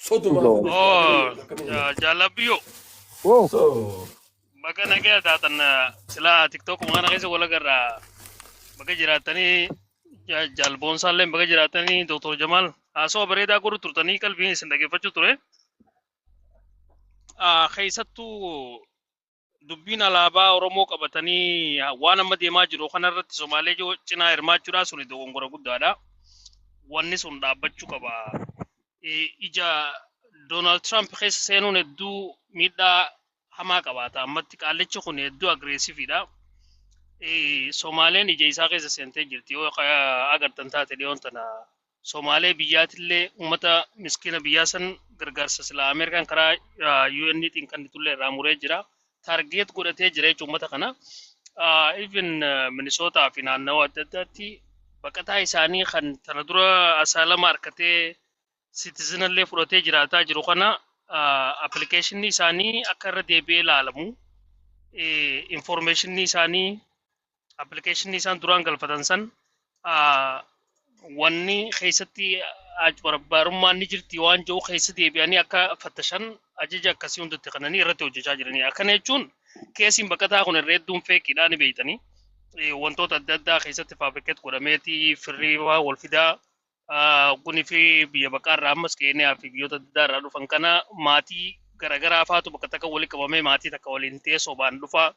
Sotumaa Zo. fi Oh, akkamii jaalabbiyo. Wow. so Bakka nagaya taatan sila TikTok mana keessa wal agarra. Bakka jiraatanii jaalboonsaallee bakka jiraatanii Dr. Jamal haasawaa bareedaa godhu turtanii qalbii isin dhaggeeffachuu ture. Keessattuu dubbiin alaabaa Oromoo qabatanii waan amma deemaa jiru kanarratti Somaalee cinaa hirmaachuudhaa suni dogongora guddaadha. Wanni sun dhaabbachuu qaba. Ija Donald Trump keessa seenuun hedduu miidhaa hamaa qabaata. Ammatti qaallichi kun hedduu agreesiiviidha. Somaaleen ija isaa keessa seentee jirti. Yoo agartan taate dhiyoon tana Somaalee biyyaatillee uummata miskiina biyyaa san gargaarsa sila Ameerikaan karaa UN'tiin kan tullee irraa muree jira. Taargeet godhatee jira jechuun uummata kana. Even Minisootaa fi naannawaa adda addaatti baqataa isaanii kan tana dura asaalama harkatee citizenallee fudhatee jiraataa jiru kana appilikeeshinii isaanii akka irra deebi'ee ilaalamu. Informationii isaanii appilikeeshinii isaan duraan galfatan san wanni keessatti barbaarummaan ni jirti waan jiru keessa deebi'anii akka fattashan ajaja akkasii hundatti kananii irratti hojjechaa jiranii. Akkana jechuun keessiin baqataa kun irra hedduun feekiidhaan ni beeytanii. Wantoota adda addaa keessatti faabrikeet godhameeti firrii wal fidaa kunii fi biyya baqaarraa ammas Keeniyaa fi biyyoota adda addaa irraa dhufan kana maatii garaagaraa faatu bakka takka walitti qabamee maatii takka waliin ta'ee sobaan dhufa.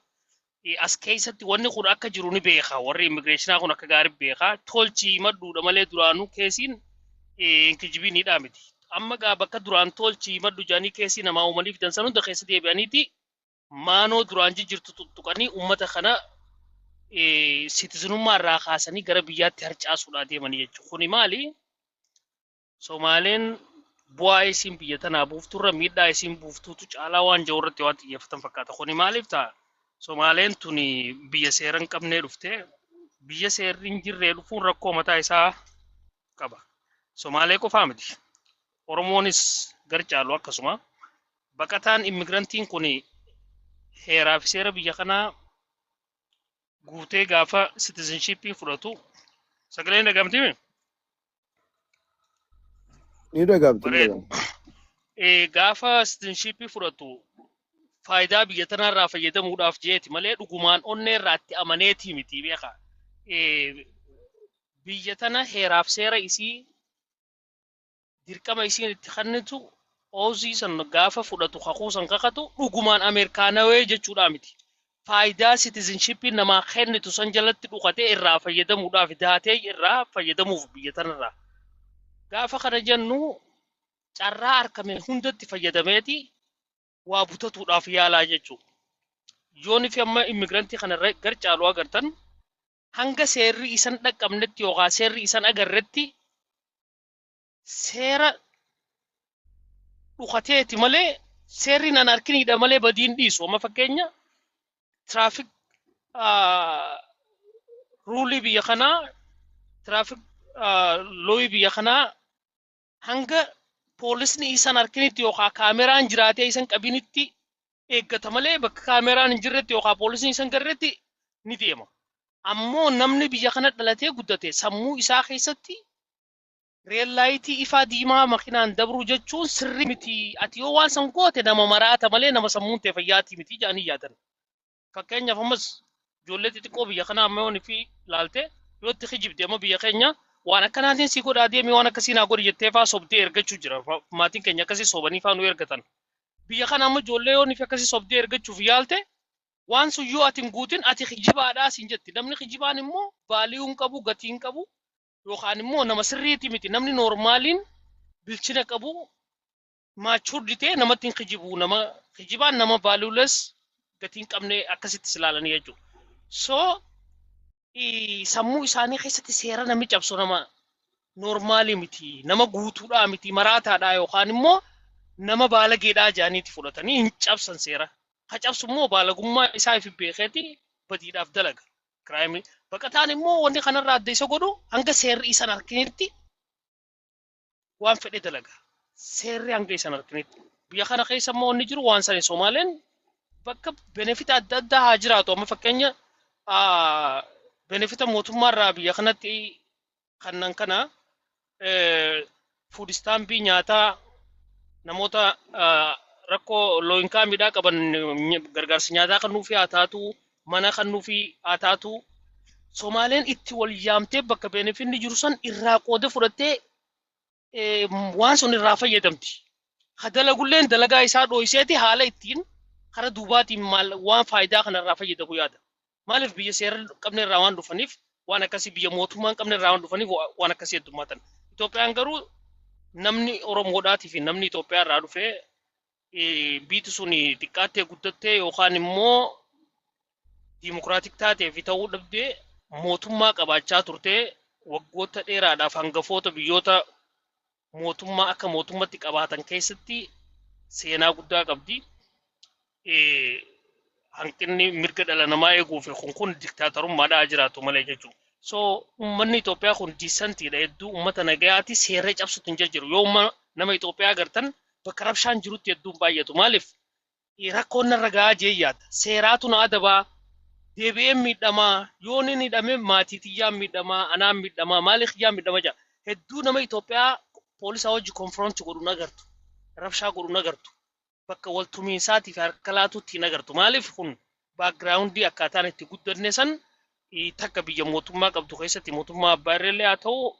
As keessatti wanni kun akka jiru ni beeka. Warri immigireeshinaa kun akka gaarii beeka. Tolchii madduudha malee duraanuu keessiin kijibii ni dhaamiti. Amma gaa bakka duraan tolchii maddu jaanii keessii namaa uumanii fidan san hunda keessa deebi'aniiti maanoo duraan jirtu tuttuqanii uummata kana citizenummaa irraa kaasanii gara biyyaatti harcaasuudhaa deemanii jechuudha. Kuni maali? Somaaleen bu'aa isiin biyya tanaa buufturra miidhaa isiin buuftuutu caalaa waan jiru irratti waan xiyyeeffatan fakkaata. Kuni maaliif ta'a? Somaaleen tuni biyya seera hin qabnee dhufte biyya seerri hin jirree dhufuun rakkoo mataa isaa qaba. Somaalee qofaa miti. Oromoonis gar caalu akkasuma. Baqataan immigirantiin kun heeraa fi seera biyya kanaa guutee gaafa citizenshipii fudhatu sagaleen dhagamtimi? Ni dhagamti. Gaafa citizenshipii fudhatu faayidaa biyya tanarraa fayyadamuudhaaf jeeti malee dhugumaan onnee irraatti amaneetii miti beeka. Biyya tana heeraaf seera isii dirqama isiin itti kennitu oozii san gaafa fudhatu kakuusan kakatu dhugumaan Ameerikaanawee jechuudha miti. Faayidaa citizenshipii namaa kennitu san jalatti dhukatee irraa fayyadamuudhaaf daatee irraa fayyadamuuf biyya tanarraa. Gaafa kana jennu carraa harkame hundatti fayyadameeti waa butatuudhaaf yaalaa jechuudha. Yooni fi amma immigirantii kana gar caaluu agartan hanga seerri isan dhaqqabnetti yookaan seerri isan agarretti seera dhukateeti malee seerri nan harkiniidha malee badiin dhiisu. Amma fakkeenya tiraafik ruulii biyya kanaa tiraafik looyii biyya kanaa hanga poolisni isan harkinitti yookaan kaameraan jiraatee isan qabinitti eeggata malee bakka kaameraan hin jirretti yookaan poolisni isan garretti ni deema. Ammoo namni biyya kana dhalatee guddate sammuu isaa keessatti reellaayitii ifaa diimaa makinaan dabru jechuun sirri miti. Ati yoo waan san goote nama maraata malee nama sammuun ta'e fayyaatii miti jedhanii yaadan. Fakkeenyaaf ammas ijoollee xixiqqoo biyya kanaa amma yoon fi laalte yoo itti kijibde amma biyya keenya waan akkanaatiin si godhaa deemee waan akkasii naa godhi jettee faa sobdee ergachuu jira. Maatiin keenya akkasii sobanii faa nu ergatan. Biyya kana amma ijoollee yoon fi akkasii sobdee ergachuuf yaalte waan sun yoo ati hin guutin ati kijibaadhaa siin jetti. Namni kijibaan immoo baalii hin qabu gatii hin qabu yookaan immoo nama sirriiti miti. Namni noormaaliin bilchina qabu maachuurdi ta'e namatti hin kijibu. Nama kijibaan nama baaluules gatii hin qabne akkasitti ilaalanii jechuudha. So sammuu isaanii keessatti seera namni cabsu nama noormaalii miti. Nama guutuudhaa miti maraataadhaa yookaan immoo nama baalageedhaa jedhaniiti fudhatanii hin cabsan seera. Ha cabsu immoo baalagummaa isaa ifi beekeeti badiidhaaf dalaga. Kiraayimii baqataan immoo wanti kanarraa adda isa godhu hanga seerri isan harkinitti waan fedhe dalaga. Seerri hanga isan harkinitti. Biyya kana keessa immoo wanni jiru waan sani Somaaleen bakka benefita adda addaa haa jiraatu. Amma fakkeenya benefita mootummaarraa biyya kanatti kannan kana fuud istaambii nyaataa namoota rakkoo looyinkaa midhaa qaban gargaarsa nyaataa kan nuufi haa taatu mana kan nuufi haa taatu Somaaleen itti wal yaamtee bakka benefinni jiru san irraa qooda fudhattee waan sun irraa fayyadamti. Hadalagulleen dalagaa isaa dhooyseeti haala ittiin kara duubaatiin waan faayidaa kanarraa fayyadamu yaada. Maaliif biyya seera qabne irraa waan dhufaniif waan akkasii biyya mootummaan qabne irraa waan dhufaniif waan akkasii heddummaatan. Itoophiyaan garuu namni Oromoodhaatii fi namni Itoophiyaa irraa dhufee biitti sun xiqqaattee guddattee yookaan immoo diimokiraatik taatee fi ta'uu dhabdee mootummaa qabaachaa turtee waggoota dheeraadhaaf hangafoota biyyoota mootummaa akka mootummatti qabaatan keessatti seenaa guddaa qabdi. Hanqinni mirga dhala namaa eeguu fi kun diktaatorummaadhaa jiraatu malee jechuudha. So uummanni Itoophiyaa kun diisantiidha hedduu uummata nagayaati seerree cabsutti hin jijjiiru. Yoo nama Itoophiyaa agartan bakka rabshaan jirutti hedduun baay'atu. Maaliif rakkoon narra gahaa jeeyyaata. Seeraatu na adabaa deebi'ee miidhamaa yoo inni hidhame maatii tiyyaan miidhamaa anaan miidhamaa maaliif yaa miidhama jaa. Hedduu nama Itoophiyaa poolisaa hojii konfronti godhu nagartu. Rabshaa godhu nagartu. Bakka waltumiinsaatiif harka laatuutti hin agartu. Maaliif kun baakgiraawundii akkaataan itti guddanne san takka biyya mootummaa qabdu keessatti mootummaa abbaa irrellee haa ta'u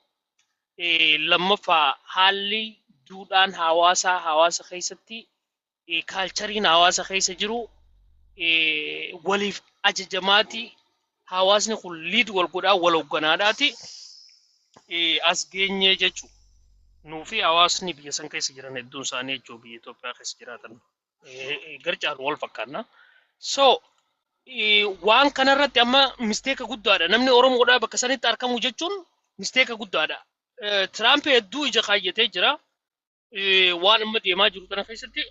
lammaffaa haalli duudhaan hawaasa keessatti kaalchariin hawaasa keessa jiru waliif ajajamaati hawaasni kun liid wal godhaa wal hogganaadhaati as geenye jechuudha. Nuufi hawaasni biyya san keessa jiran hedduun isaanii jechuudha biyya Itoophiyaa keessa jiraatan garcaan wal fakkaanna. So waan kanarratti amma misteeka guddaadha. Namni Oromoodhaa bakka sanitti argamu jechuun misteeka guddaadha. Tiraamp hedduu ija kaayyatee jira. Waan amma deemaa jiru kana keessatti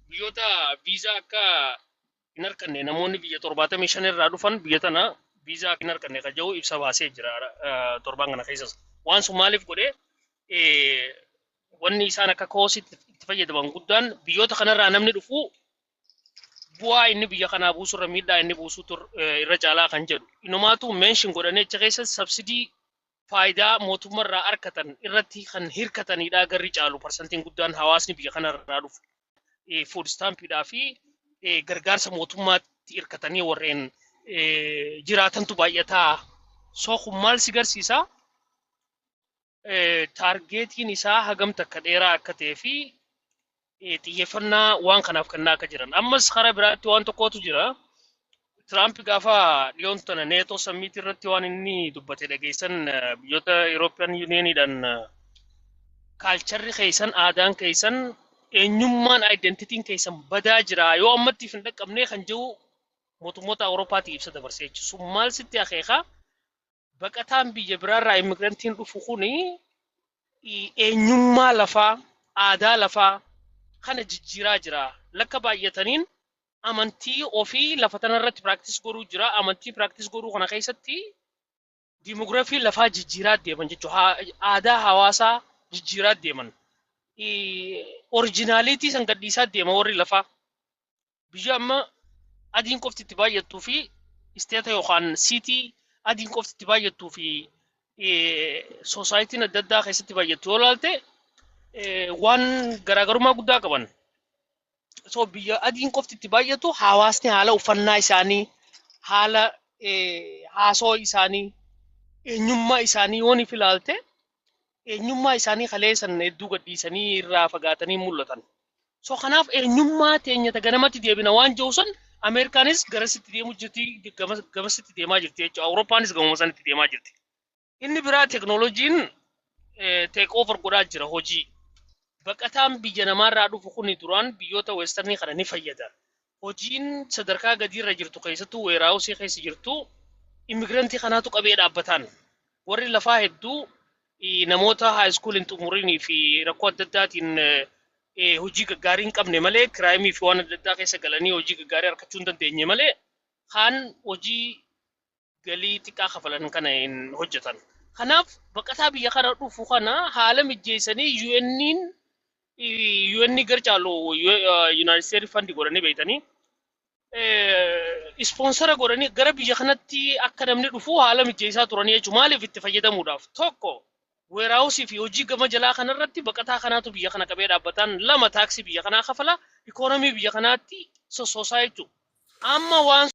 biyyoota viizaa akka hin arganne namoonni biyya 75 irraa dhufan biyya tana viizaa akka hin arganne kan jedhu ibsa baasee jira torban kana keessas. Waan sun maaliif godhee wanni isaan akka koositti itti fayyadaman guddaan biyyoota kanarraa namni dhufu bu'aa inni biyya kanaa buusu irra miidhaa inni buusu irra caalaa kan jedhu. Inumaatu meenshin godhanii achi keessa sabsidii faayidaa mootummaarraa argatan irratti kan hirkatanidha garri caalu parsantiin guddaan hawaasni biyya kanarraa dhufu. Food stampidhaa fi gargaarsa mootummaatti hirkatanii warreen jiraatantu baay'ataa. So kun maal si garsiisa? Taargeetiin isaa hagamta akka dheeraa akka ta'ee fi xiyyeeffannaa waan kanaaf kennaa akka jiran. Ammas karaa biraatti waan tokkotu jira. Tiraamp gaafa dhiyoon tana neetoo sammiitii irratti waan inni dubbate dhageessan biyyoota Eurooppiyaan yuuniyooniidhaan kaalcharri keessan aadaan keessan eenyummaan aayidentitiin keessan badaa jira yoo ammatti hin dhaqqabnee kan jiru mootummoota Awurooppaatii ibsa dabarsee jechuudha. Maal sitti akeeka? Baqataan biyya biraarraa immigirantiin dhufu kuni eenyummaa lafaa aadaa lafaa kana jijjiiraa jira. Lakka baay'ataniin amantii ofii lafa tanarratti piraaktis godhuu jira. Amantii piraaktis godhuu kana keessatti diimoogiraafii lafaa jijjiiraa deeman jechuudha. Aadaa hawaasaa jijjiiraa deeman. Orijinaaliitii san gadhiisaa deema warri lafaa. Biyya amma adiin qofti itti baay'attuu fi isteeta yookaan siitii adiin qofti itti baay'attuu fi soosaayitiin adda addaa keessatti baay'attu yoo ilaalte waan garaagarummaa guddaa qaban. So biyya adiin qofti itti baay'atu hawaasni haala uffannaa isaanii, haala haasoo isaanii, eenyummaa isaanii yoo ni ilaalte eenyummaa isaanii kaleessan hedduu gadhiisanii irraa fagaatanii mul'atan. So kanaaf eenyummaa teenyata ganamatti deebina waan jiru san Ameerikaanis garasitti deemu jirti, gamasitti deemaa jirti jechuudha. Awurooppaanis gamuma sanitti deemaa jirti. Inni biraa teeknooloojiin teek oovar godhaa jira hojii. Baqataan biyya namaarraa dhufu kuni duraan biyyoota weestarnii kana ni fayyada. Hojiin sadarkaa gadiirra jirtu keessattuu weeraawusii keessa jirtu immigirantii kanaatu qabee dhaabbataan. Warri lafaa hedduu namoota haayiskuuliin xumurinii fi rakkoo adda addaatiin hojii gaggaarii hin qabne malee kiraayimii fi waan adda addaa keessa galanii hojii gaggaarii argachuu hin dandeenye malee kaan hojii galii xiqqaa kafalan kana hin hojjetan. Kanaaf baqataa biyya kana dhufu kana haala mijeessanii UN garcaalu United States Fund godhanii beeytanii ispoonsara godhanii gara biyya kanatti akka namni dhufu haala mijeessaa turanii jechuudha. Maaliif itti fayyadamuudhaaf? Tokko weeraawusii fi hojii gama jalaa kanarratti baqataa kanaatu biyya kana qabee dhaabbataan lama taaksii biyya kanaa kafala ikoonomii biyya kanaatti sossoosaa jechuudha. Amma waan